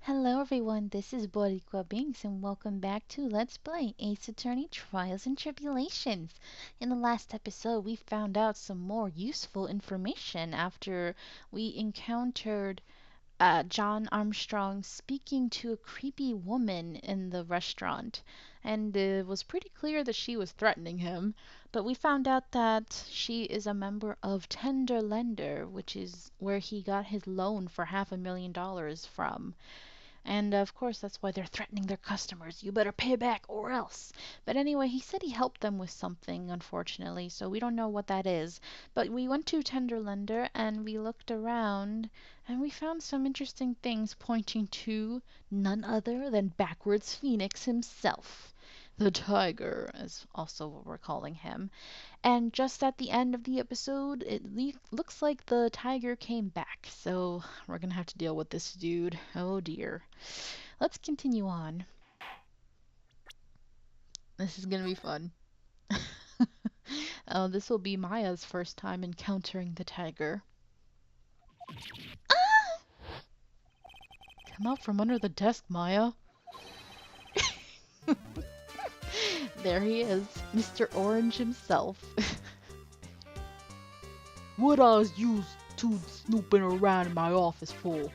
Hello everyone, this is Boricua Binks and welcome back to Let's Play Ace Attorney Trials and Tribulations. In the last episode, we found out some more useful information after we encountered John Armstrong speaking to a creepy woman in the restaurant. And it was pretty clear that she was threatening him, but we found out that she is a member of Tender Lender, which is where he got his loan for $500,000 from. And of course, that's why they're threatening their customers. You better pay back or else. But anyway, he said he helped them with something, unfortunately, so we don't know what that is. But we went to Tenderlender and we looked around and we found some interesting things pointing to none other than Backwards Phoenix himself. The Tiger is also what we're calling him. And just at the end of the episode, looks like the tiger came back. So we're gonna have to deal with this dude. Oh dear. Let's continue on. This is gonna be fun. This will be Maya's first time encountering the tiger. Ah! Come out from under the desk, Maya. There he is, Mr. Orange himself. What I was used to snooping around in my office for?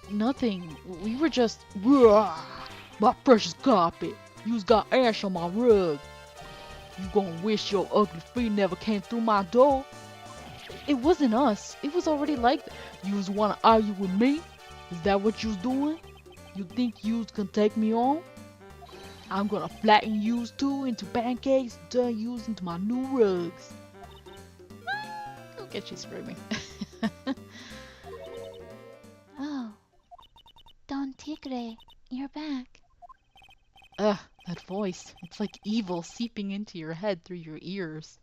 Nothing. We were just... Rah! My precious carpet. You's got ash on my rug. You gonna wish your ugly feet never came through my door? It wasn't us. It was already like... You's wanna argue with me? Is that what you's doing? You think you's can take me on? I'm gonna flatten yous two into pancakes, turn yous into my new rugs. Look at you screaming. Oh, Don Tigre, you're back. Ugh, that voice. It's like evil seeping into your head through your ears.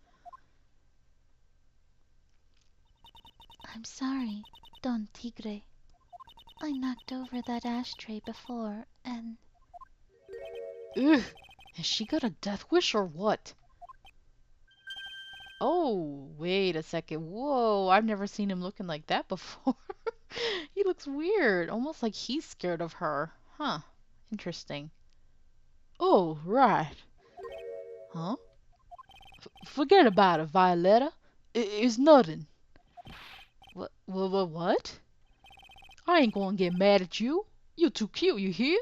I'm sorry, Don Tigre. I knocked over that ashtray before, and... Ugh, has she got a death wish or what? Oh, wait a second. Whoa, I've never seen him looking like that before. He looks weird, almost like he's scared of her. Huh, interesting. Oh, right. Huh? Forget about it, Violetta. It's nothing. What? I ain't gonna get mad at you. You're too cute, you hear?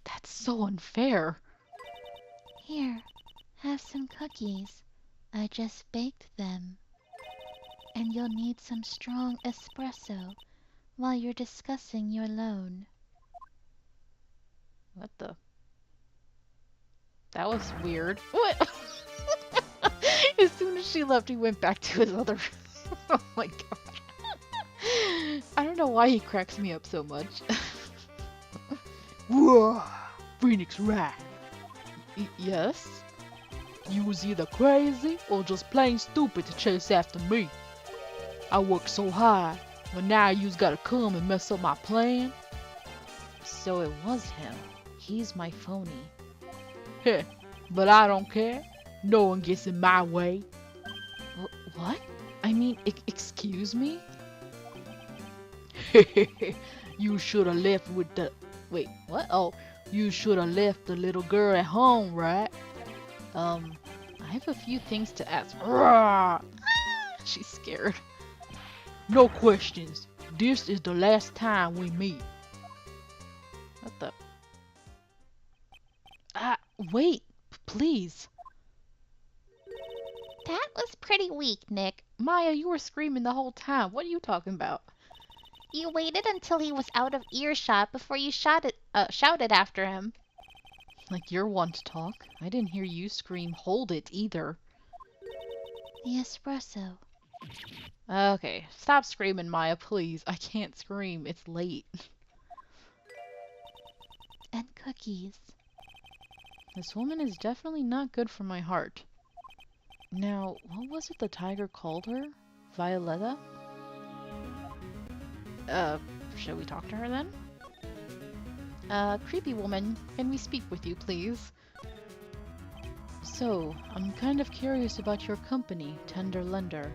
That's so unfair. Here, have some cookies. I just baked them. And you'll need some strong espresso while you're discussing your loan. What the? That was weird. What? As soon as she left, he went back to his other... Oh my god. I don't know why he cracks me up so much. Whoa, Phoenix right. Yes? You was either crazy or just plain stupid to chase after me. I worked so hard, but now you's gotta come and mess up my plan? So it was him. He's my phony. Heh, but I don't care. No one gets in my way. What? I mean, excuse me? You should have left with the... Wait, what? Oh, you should have left the little girl at home, right? I have a few things to ask. Rah! She's scared. No questions. This is the last time we meet. What the? Wait, please. That was pretty weak, Nick. Maya, you were screaming the whole time. What are you talking about? You waited until he was out of earshot before you shouted after him. Like you're one to talk. I didn't hear you scream, hold it, either. The espresso. Okay, stop screaming, Maya, please. I can't scream. It's late. And cookies. This woman is definitely not good for my heart. Now, what was it the tiger called her? Violetta? Shall we talk to her then? Creepy woman, can we speak with you, please? So, I'm kind of curious about your company, Tender Lender.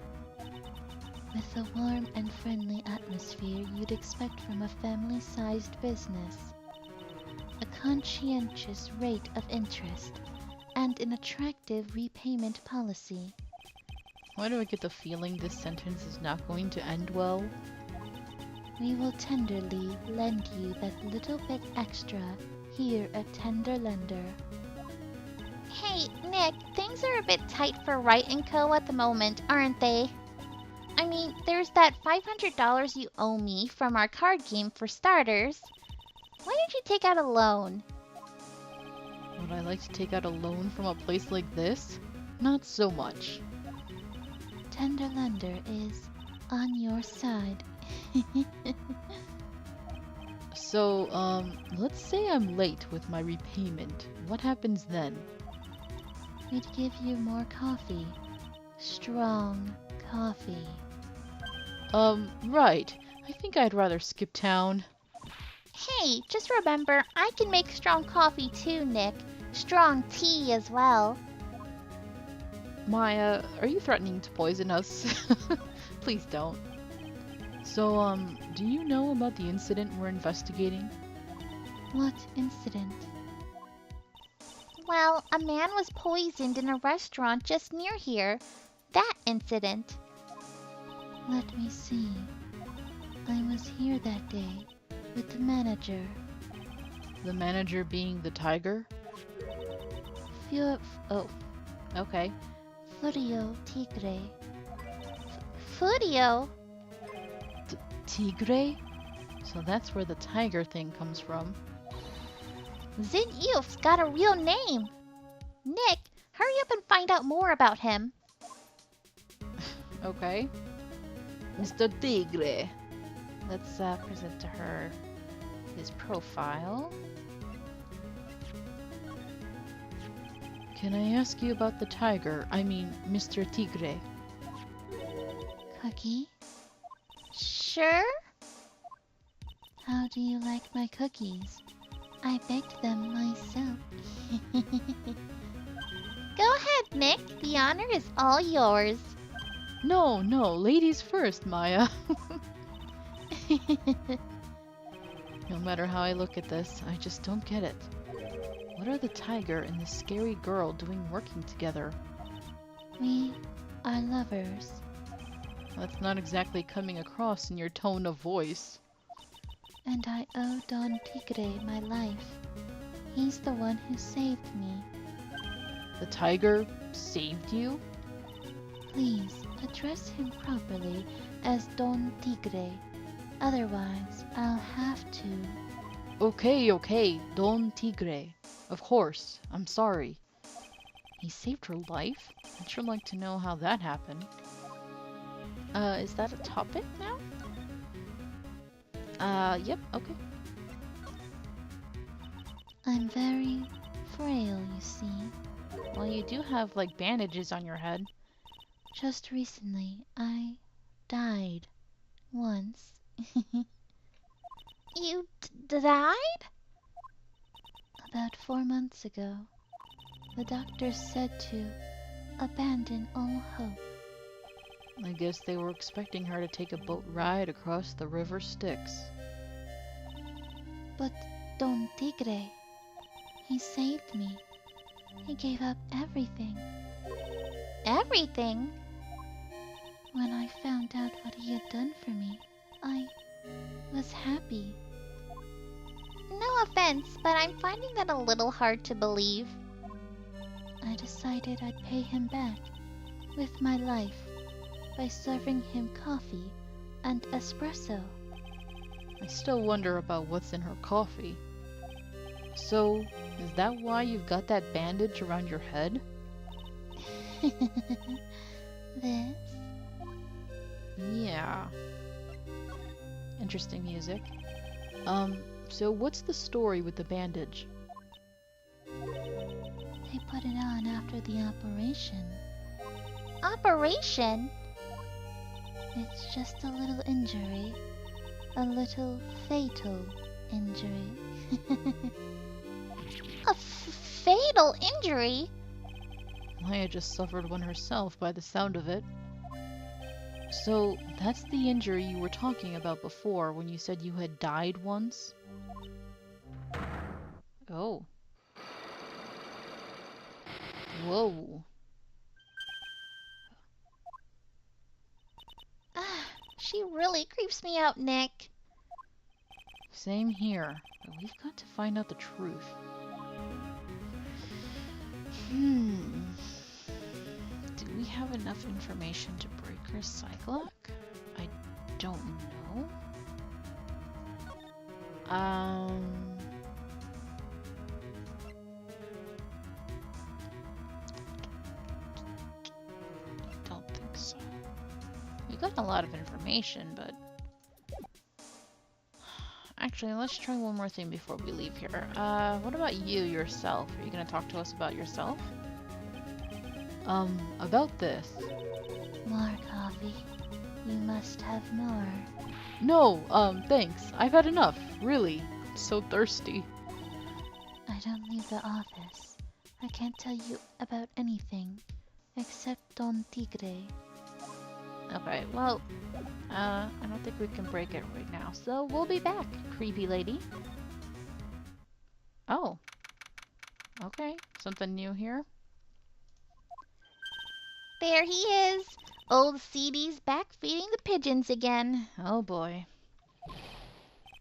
with a warm and friendly atmosphere you'd expect from a family-sized business, a conscientious rate of interest, and an attractive repayment policy. Why do I get the feeling this sentence is not going to end well? We will tenderly lend you that little bit extra here at Tender Lender. Hey, Nick, things are a bit tight for Wright & Co. at the moment, aren't they? I mean, there's that $500 you owe me from our card game for starters. Why don't you take out a loan? Would I like to take out a loan from a place like this? Not so much. Tender Lender is on your side. So, let's say I'm late with my repayment. What happens then? We'd give you more coffee. Strong coffee. Right. I think I'd rather skip town. Hey, just remember, I can make strong coffee too, Nick. Strong tea as well. Maya, are you threatening to poison us? Please don't. So, do you know about the incident we're investigating? What incident? Well, a man was poisoned in a restaurant just near here. That incident. Let me see. I was here that day with the manager. The manager being the tiger? Oh, okay. Furio Tigre. Furio? Tigre? So that's where the tiger thing comes from. Zin-Euf's got a real name. Nick, hurry up and find out more about him. Okay. Mr. Tigre. Let's present to her his profile. Can I ask you about the tiger? I mean, Mr. Tigre. Cookie? Sure? How do you like my cookies? I baked them myself. Go ahead, Nick. The honor is all yours. No, ladies first, Maya. No matter how I look at this, I just don't get it. What are the tiger and the scary girl doing working together? We are lovers. That's not exactly coming across in your tone of voice. And I owe Don Tigre my life. He's the one who saved me. The tiger saved you? Please address him properly as Don Tigre. Otherwise, I'll have to. Okay, Don Tigre. Of course, I'm sorry. He saved her life? I'd sure like to know how that happened. Is that a topic now? Yep, okay. I'm very frail, you see. Well, you do have, like, bandages on your head. Just recently, I died. Once. You died? About 4 months ago. The doctor said to abandon all hope. I guess they were expecting her to take a boat ride across the River Styx. But Don Tigre, he saved me. He gave up everything. Everything? When I found out what he had done for me, I was happy. No offense, but I'm finding that a little hard to believe. I decided I'd pay him back with my life by serving him coffee and espresso. I still wonder about what's in her coffee. So, is that why you've got that bandage around your head? This? Yeah. Interesting music. So what's the story with the bandage? They put it on after the operation. Operation? It's just a little injury. A little fatal injury. A fatal injury? Maya just suffered one herself by the sound of it. So that's the injury you were talking about before when you said you had died once? Oh. Whoa. Ah, she really creeps me out, Nick. Same here. But we've got to find out the truth. Do we have enough information to break her psycholock? I don't know. Don't think so. We got a lot of information, but actually, let's try one more thing before we leave here. What about you yourself? Are you gonna talk to us about yourself? About this. More coffee. You must have more. No, thanks. I've had enough, really. I'm so thirsty. I don't leave the office. I can't tell you about anything except Don Tigre. Okay, well, I don't think we can break it right now, so we'll be back, creepy lady. Oh. Okay, something new here? There he is. Old CD's back feeding the pigeons again. Oh boy.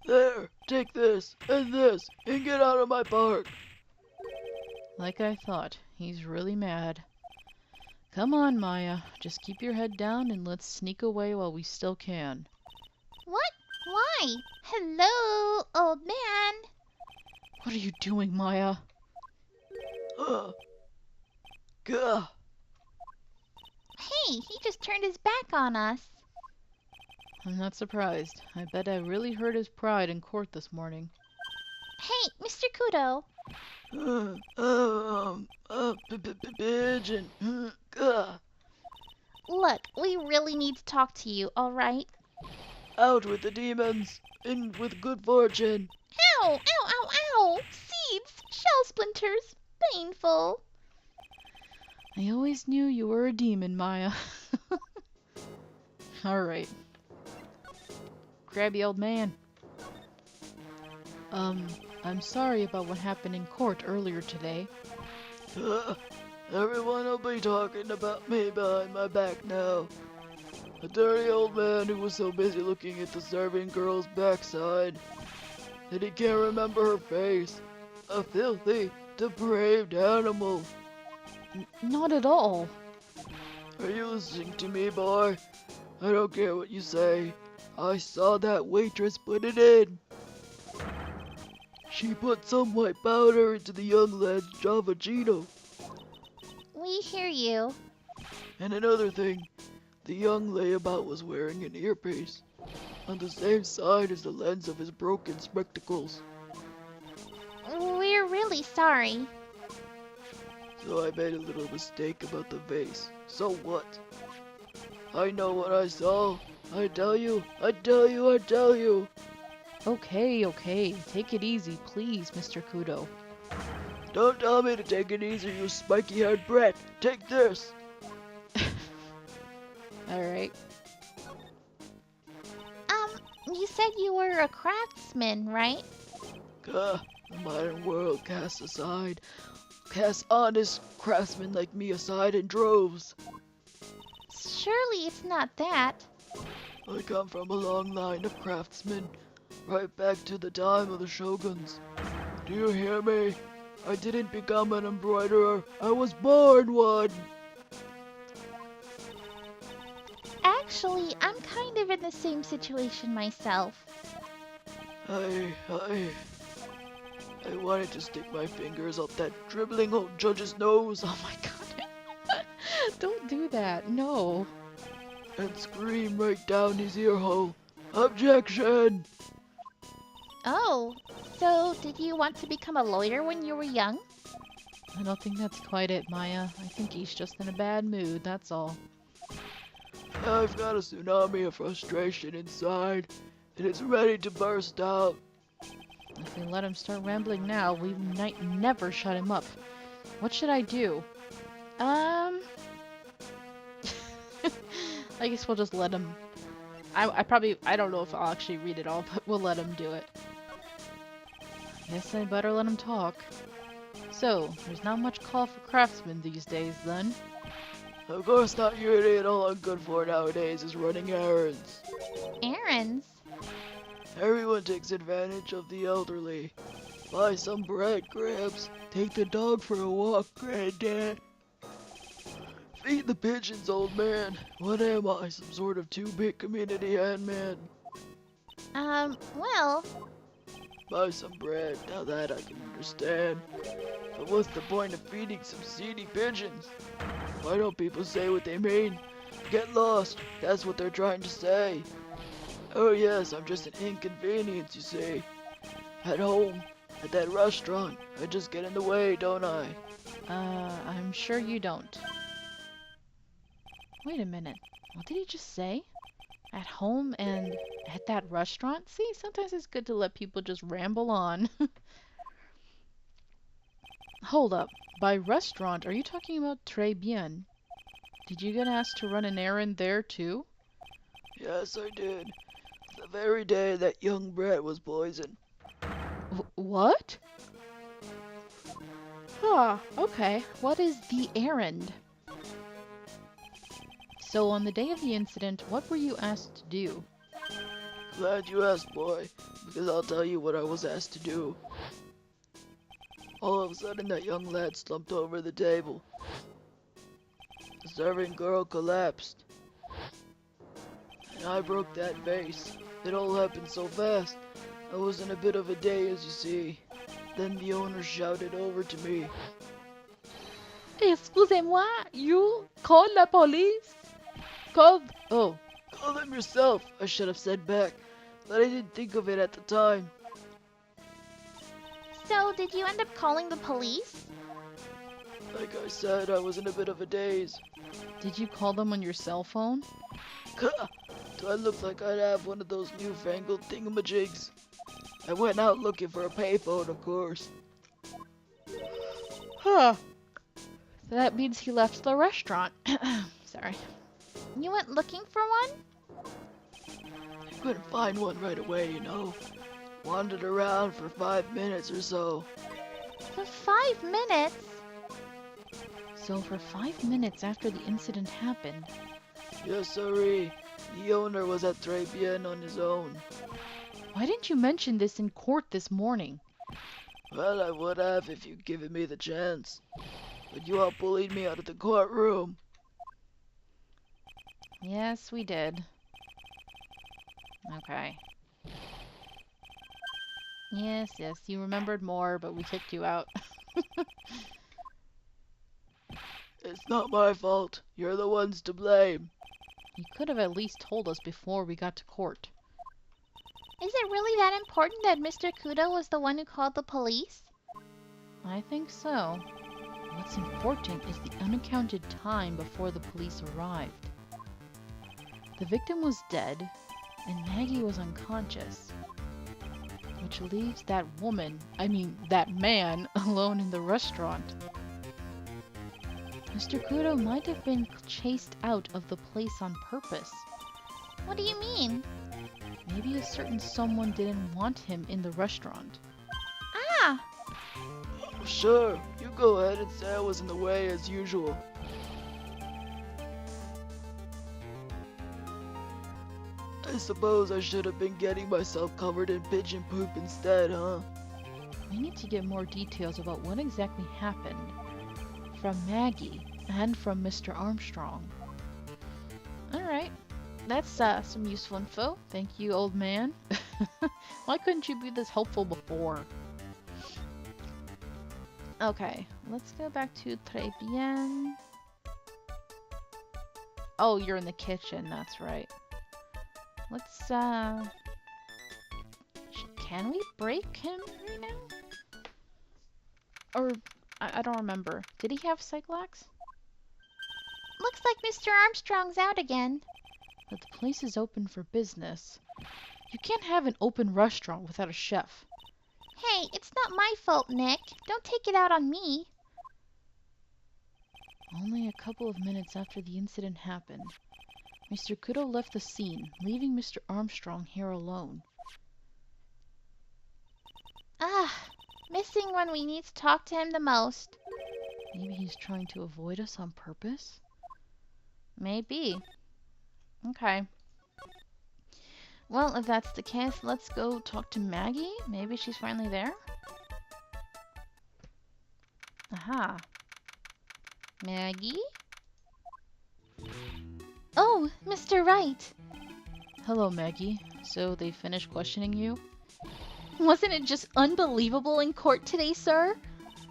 There, take this, and get out of my park. Like I thought, he's really mad. Come on, Maya. Just keep your head down and let's sneak away while we still can. What? Why? Hello, old man. What are you doing, Maya? Gah. Hey, he just turned his back on us. I'm not surprised. I bet I really hurt his pride in court this morning. Hey, Mr. Kudo. Pigeon. Gah. Look, we really need to talk to you, alright? Out with the demons, in with good fortune. Ow! Ow! Ow! Ow! Seeds! Shell splinters! Painful! I always knew you were a demon, Maya. Alright. Crabby old man. I'm sorry about what happened in court earlier today. Everyone will be talking about me behind my back now. A dirty old man who was so busy looking at the serving girl's backside that he can't remember her face. A filthy, depraved animal. Not at all. Are you listening to me, boy? I don't care what you say. I saw that waitress put it in. She put some white powder into the young lad's Javagino. We hear you. And another thing, the young layabout was wearing an earpiece on the same side as the lens of his broken spectacles. We're really sorry. So I made a little mistake about the vase. So what? I know what I saw. I tell you. Okay. Take it easy, please, Mr. Kudo. Don't tell me to take it easy, you spiky-haired brat. Take this. Alright. You said you were a craftsman, right? The modern world casts honest craftsmen like me aside in droves. Surely it's not that. I come from a long line of craftsmen, right back to the time of the shoguns. Do you hear me? I didn't become an embroiderer, I was born one! Actually, I'm kind of in the same situation myself. I wanted to stick my fingers up that dribbling old judge's nose. Oh my god. Don't do that. No. And scream right down his ear hole. Objection! Oh, so did you want to become a lawyer when you were young? I don't think that's quite it, Maya. I think he's just in a bad mood, that's all. I've got a tsunami of frustration inside, and it's ready to burst out. If we let him start rambling now, we might never shut him up. What should I do? I guess we'll just let him. I don't know if I'll actually read it all, but we'll let him do it. Guess I better let him talk. So, there's not much call for craftsmen these days, then. Of course not, you idiot. All I'm good for nowadays is running errands. Errands? Everyone takes advantage of the elderly. Buy some bread, Gramps. Take the dog for a walk, Granddad. Feed the pigeons, old man. What am I, some sort of two-bit community handman? Well, Buy some bread, now that I can understand. But what's the point of feeding some seedy pigeons? Why don't people say what they mean? Get lost, that's what they're trying to say. Oh yes, I'm just an inconvenience, you see. At home, at that restaurant, I just get in the way, don't I? I'm sure you don't. Wait a minute. What did he just say? At home and at that restaurant? See, sometimes it's good to let people just ramble on. Hold up. By restaurant, are you talking about Très Bien? Did you get asked to run an errand there too? Yes, I did. The very day that young Brett was poisoned. What? Huh, okay. What is the errand? So on the day of the incident, what were you asked to do? Glad you asked, boy, because I'll tell you what I was asked to do. All of a sudden, that young lad slumped over the table. The serving girl collapsed. And I broke that vase. It all happened so fast. I was in a bit of a daze, you see. Then the owner shouted over to me. Excusez-moi, you call la police? Oh, Call them yourself, I should have said back. But I didn't think of it at the time. so did you end up calling the police? Like I said, I was in a bit of a daze. did you call them on your cell phone? Do I look like I'd have one of those newfangled thingamajigs? I went out looking for a payphone, of course. Huh. So that means he left the restaurant. Sorry. You went looking for one? Couldn't find one right away, you know. Wandered around for 5 minutes or so. For 5 minutes? So for 5 minutes after the incident happened, Yes, sirree. The owner was at Très Bien on his own. why didn't you mention this in court this morning? Well, I would have if you'd given me the chance. But you all bullied me out of the courtroom. Yes, we did. Okay. Yes, you remembered more, but we kicked you out. It's not my fault. You're the ones to blame. You could have at least told us before we got to court. Is it really that important that Mr. Kudo was the one who called the police? I think so. What's important is the unaccounted time before the police arrived. The victim was dead, and Maggie was unconscious, which leaves that man, alone in the restaurant. Mr. Kudo might have been chased out of the place on purpose. What do you mean? Maybe a certain someone didn't want him in the restaurant. Ah! Oh, sure, you go ahead and say I was in the way as usual. I suppose I should have been getting myself covered in pigeon poop instead, huh? We need to get more details about what exactly happened from Maggie and from Mr. Armstrong. Alright, that's some useful info. Thank you, old man. Why couldn't you be this helpful before? Okay, let's go back to Très Bien. Oh, you're in the kitchen, that's right. Let's, can we break him right now? Or, I don't remember. Did he have Cyclax? Looks like Mr. Armstrong's out again. But the place is open for business. You can't have an open restaurant without a chef. Hey, it's not my fault, Nick. Don't take it out on me. Only a couple of minutes after the incident happened, Mr. Kudo left the scene, leaving Mr. Armstrong here alone. Ah, missing when we need to talk to him the most. Maybe he's trying to avoid us on purpose? Maybe. Okay. Well, if that's the case, let's go talk to Maggie. Maybe she's finally there? Aha. Maggie? Oh, Mr. Wright. Hello, Maggie. So they finished questioning you? Wasn't it just unbelievable in court today, sir?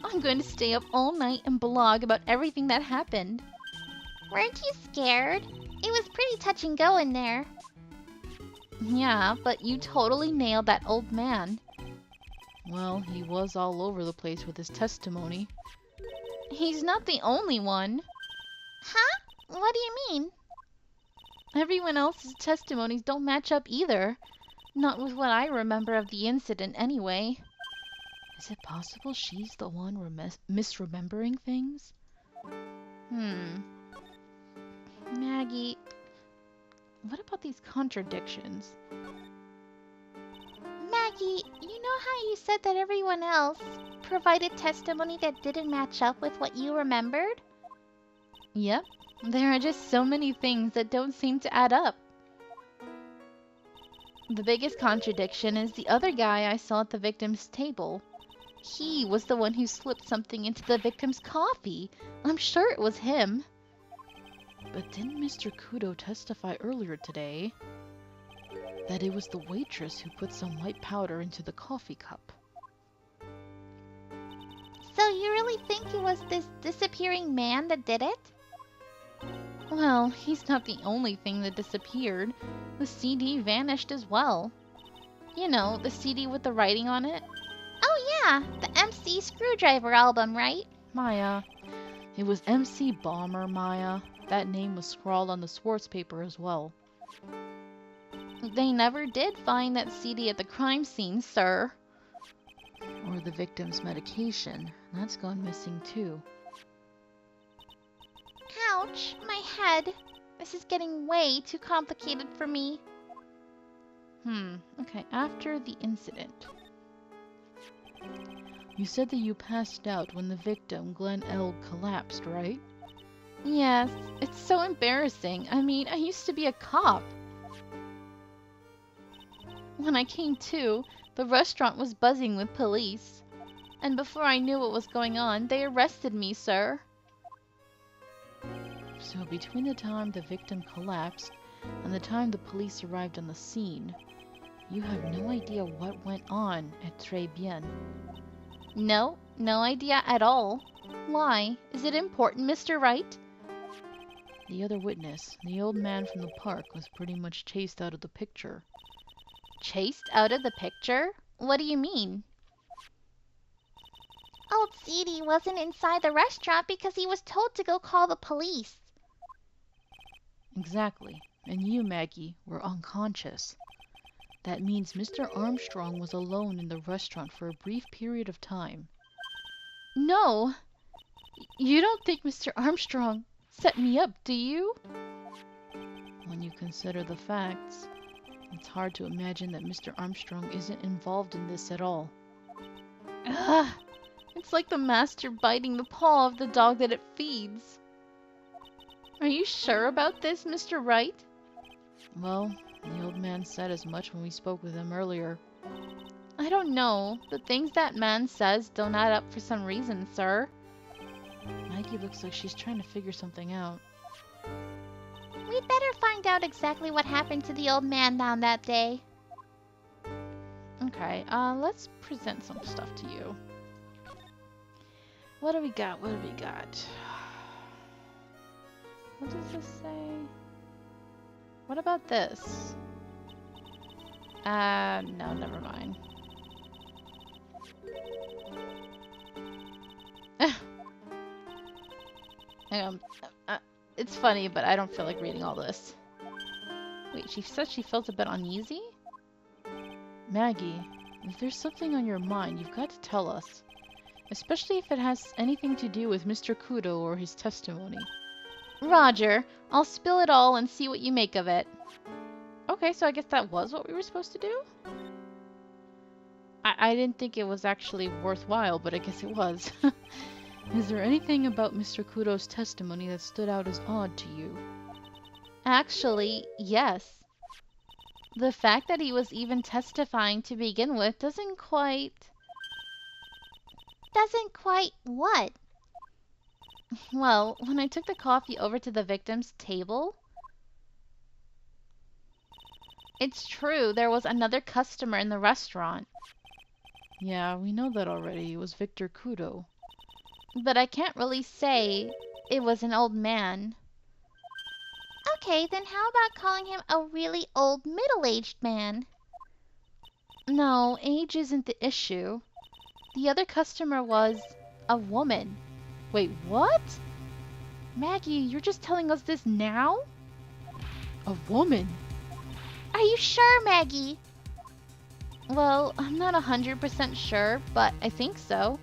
I'm going to stay up all night and blog about everything that happened. Weren't you scared? It was pretty touch and go in there. Yeah, but you totally nailed that old man. Well, he was all over the place with his testimony. He's not the only one. Huh? What do you mean? Everyone else's testimonies don't match up either. Not with what I remember of the incident, anyway. Is it possible she's the one misremembering things? Maggie, what about these contradictions? Maggie, you know how you said that everyone else provided testimony that didn't match up with what you remembered? Yep. There are just so many things that don't seem to add up. The biggest contradiction is the other guy I saw at the victim's table. He was the one who slipped something into the victim's coffee. I'm sure it was him. But didn't Mr. Kudo testify earlier today that it was the waitress who put some white powder into the coffee cup? So you really think it was this disappearing man that did it? Well, he's not the only thing that disappeared. The CD vanished as well. You know, the CD with the writing on it? Oh yeah, the MC Screwdriver album, right? Maya. It was MC Bomber, Maya. That name was scrawled on the Swartz paper as well. They never did find that CD at the crime scene, sir. Or the victim's medication. That's gone missing too. Ouch, my head. This is getting way too complicated for me. Okay, after the incident. You said that you passed out when the victim, Glenn L., collapsed, right? Yes, it's so embarrassing. I mean, I used to be a cop. When I came to, the restaurant was buzzing with police. And before I knew what was going on, they arrested me, sir. So between the time the victim collapsed and the time the police arrived on the scene, you have no idea what went on at Tribulations. No idea at all. Why? Is it important, Mr. Wright? The other witness, the old man from the park, was pretty much chased out of the picture. Chased out of the picture? What do you mean? Old CD wasn't inside the restaurant because he was told to go call the police. Exactly. And you, Maggie, were unconscious. That means Mr. Armstrong was alone in the restaurant for a brief period of time. No! You don't think Mr. Armstrong set me up, do you? When you consider the facts, it's hard to imagine that Mr. Armstrong isn't involved in this at all. Ugh! It's like the master biting the paw of the dog that it feeds. Are you sure about this, Mr. Wright? Well, the old man said as much when we spoke with him earlier. I don't know. The things that man says don't add up for some reason, sir. Maggie looks like she's trying to figure something out. We'd better find out exactly what happened to the old man down that day. Okay, let's present some stuff to you. What do we got? What do we got? What does this say? What about this? No, never mind. It's funny, but I don't feel like reading all this. Wait, she said she felt a bit uneasy? Maggie, if there's something on your mind, you've got to tell us. Especially if it has anything to do with Mr. Kudo or his testimony. Roger, I'll spill it all and see what you make of it. Okay, so I guess that was what we were supposed to do? I didn't think it was actually worthwhile, but I guess it was. Is there anything about Mr. Kudo's testimony that stood out as odd to you? Actually, yes. The fact that he was even testifying to begin with doesn't quite... Doesn't quite what? Well, when I took the coffee over to the victim's table... It's true, there was another customer in the restaurant. Yeah, we know that already. It was Victor Kudo. But I can't really say it was an old man. Okay, then how about calling him a really old middle-aged man? No, age isn't the issue. The other customer was a woman. Wait, what? Maggie, you're just telling us this now? A woman? Are you sure, Maggie? Well, I'm not 100% sure, but I think so.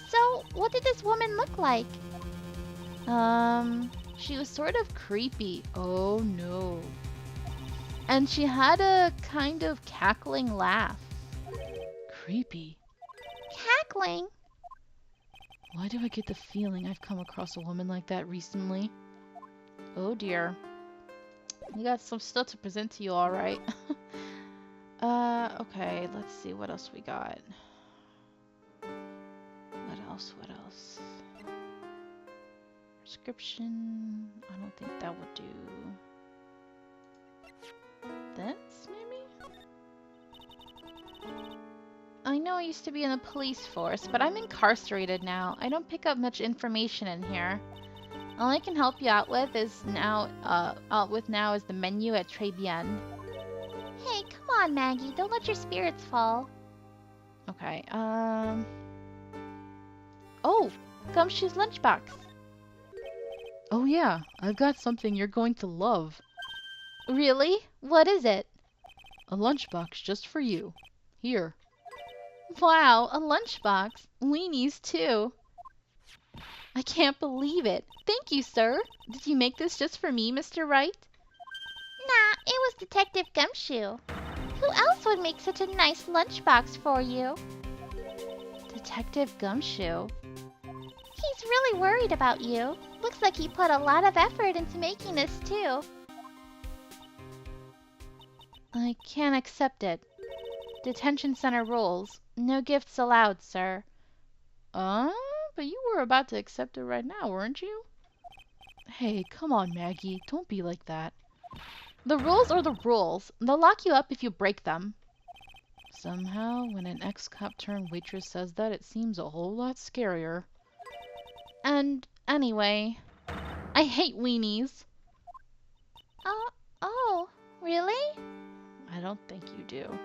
So, what did this woman look like? She was sort of creepy. Oh no. And she had a kind of cackling laugh. Creepy. Cackling? Why do I get the feeling I've come across a woman like that recently? Oh dear. We got some stuff to present to you, alright. Okay, let's see what else we got. What else? Prescription. I don't think that would do. This, maybe? I know I used to be in the police force, but I'm incarcerated now. I don't pick up much information in here. All I can help you out with is now is the menu at Tribulations. Hey, come on, Maggie. Don't let your spirits fall. Okay, Oh! Gumshoe's Lunchbox! Oh yeah, I've got something you're going to love. Really? What is it? A lunchbox just for you. Here. Wow, a lunchbox. Weenies too. I can't believe it. Thank you, sir. Did you make this just for me, Mr. Wright? Nah, it was Detective Gumshoe. Who else would make such a nice lunchbox for you? Detective Gumshoe? He's really worried about you. Looks like he put a lot of effort into making this, too. I can't accept it. Detention center rules. No gifts allowed, sir. But you were about to accept it right now, weren't you? Hey, come on, Maggie. Don't be like that. The rules are the rules. They'll lock you up if you break them. Somehow, when an ex-cop turned waitress says that, it seems a whole lot scarier. And anyway, I hate weenies. Oh, really? I don't think you do.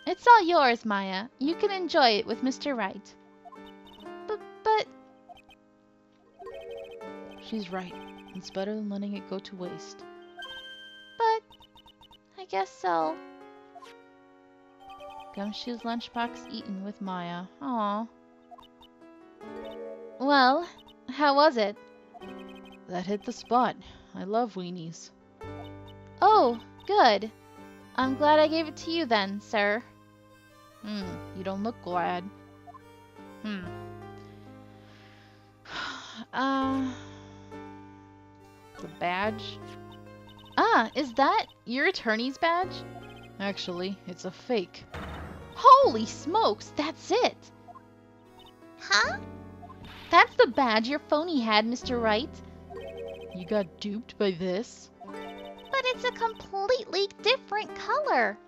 It's all yours, Maya. You can enjoy it with Mr. Wright. But... She's right. It's better than letting it go to waste. But... I guess so. Gumshoe's lunchbox eaten with Maya. Aw. Well, how was it? That hit the spot. I love weenies. Oh, good. I'm glad I gave it to you then, sir. You don't look glad. The badge? Ah, is that your attorney's badge? Actually, it's a fake. Holy smokes, that's it! Huh? That's the badge your phony had, Mr. Wright. You got duped by this? But it's a completely different color.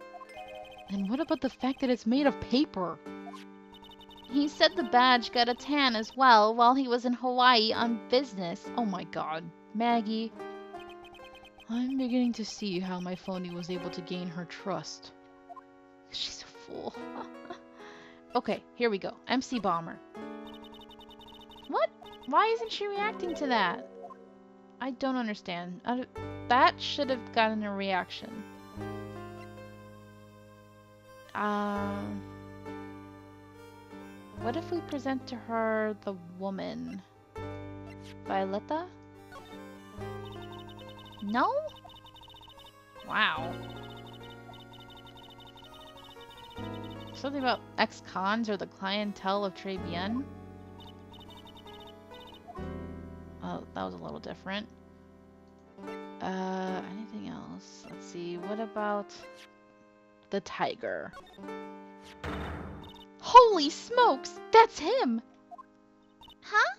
And what about the fact that it's made of paper? He said the badge got a tan as well while he was in Hawaii on business. Oh my god. Maggie. I'm beginning to see how my phony was able to gain her trust. She's a fool. Okay, here we go. MC Bomber. What? Why isn't she reacting to that? I don't understand. That should have gotten a reaction. What if we present to her the woman? Violetta? No? Wow. Something about ex-cons or the clientele of Trebian. Oh, that was a little different. Anything else? Let's see. What about the tiger? Holy smokes! That's him! Huh?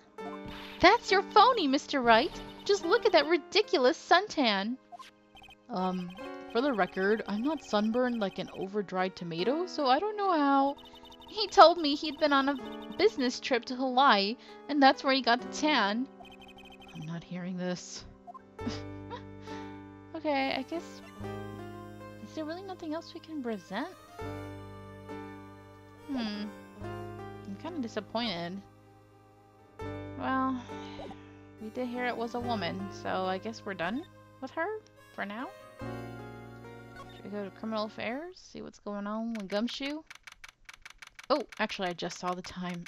That's your phony, Mr. Wright! Just look at that ridiculous suntan! For the record, I'm not sunburned like an over-dried tomato, so I don't know how. He told me he'd been on a business trip to Hawaii, and that's where he got the tan. I'm not hearing this. Okay, I guess... Is there really nothing else we can present? I'm kind of disappointed. Well, we did hear it was a woman, so I guess we're done with her for now. Should we go to criminal affairs? See what's going on with Gumshoe? Oh, actually, I just saw the time.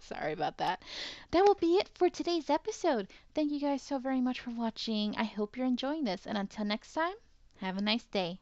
Sorry about that. That will be it for today's episode. Thank you guys so very much for watching. I hope you're enjoying this, and until next time, have a nice day.